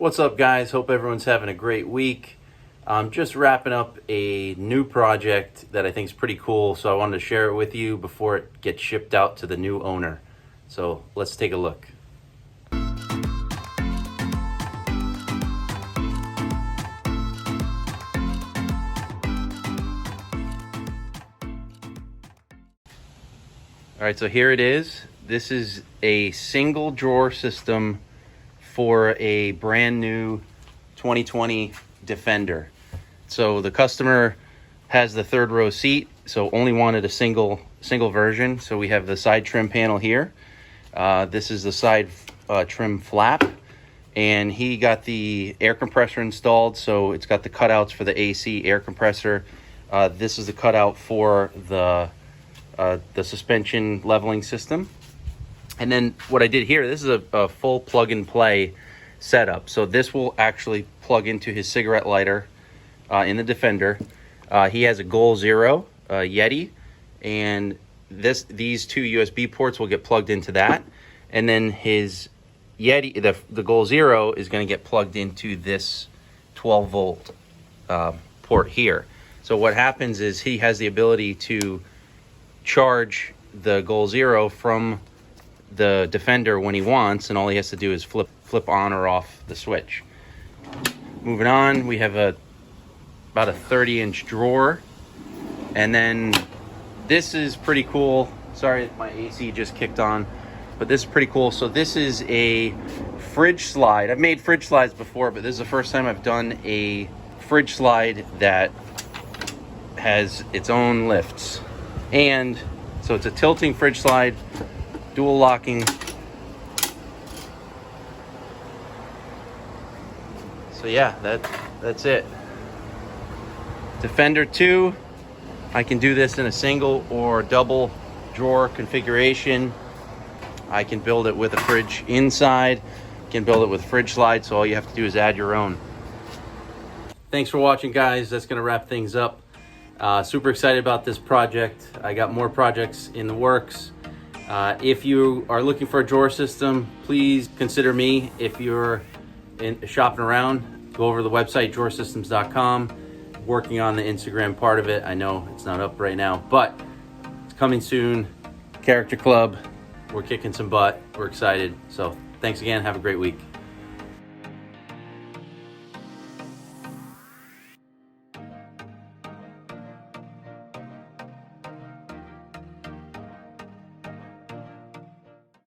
What's up, guys? Hope everyone's having a great week. I'm just wrapping up a new project that I think is pretty cool, so I wanted to share it with you before it gets shipped out to the new owner. So let's take a look. All right, so here it is. This is a single drawer system for a brand new 2020 Defender. So the customer has the third row seat, so only wanted a single version. So we have the side trim panel here. This is the side trim flap, and he got the air compressor installed, so it's got the cutouts for the AC air compressor. This is the cutout for the suspension leveling system. And then what I did here, this is a full plug and play setup. So this will actually plug into his cigarette lighter in the Defender. He has a Goal Zero Yeti, and these two USB ports will get plugged into that. And then his Yeti, the Goal Zero, is going to get plugged into this 12 volt port here. So what happens is he has the ability to charge the Goal Zero from the Defender when he wants, and all he has to do is flip on or off the switch. Moving on, we have about a 30-inch drawer, and then this is pretty cool. Sorry, my AC just kicked on, but this is pretty cool. So this is a fridge slide. I've made fridge slides before, but this is the first time I've done a fridge slide that has its own lifts. And so it's a tilting fridge slide, dual locking. So yeah, that's it. Defender 2, I can do this in a single or double drawer configuration. I can build it with a fridge inside, can build it with fridge slide, so all you have to do is add your own. Thanks for watching, guys. That's gonna wrap things up. Super excited about this project. I got more projects in the works. If you are looking for a drawer system, please consider me. If you're shopping around, go over to the website drawersystems.com. Working on the Instagram part of it. I know it's not up right now, but it's coming soon. Character Club, we're kicking some butt. We're excited. So thanks again. Have a great week.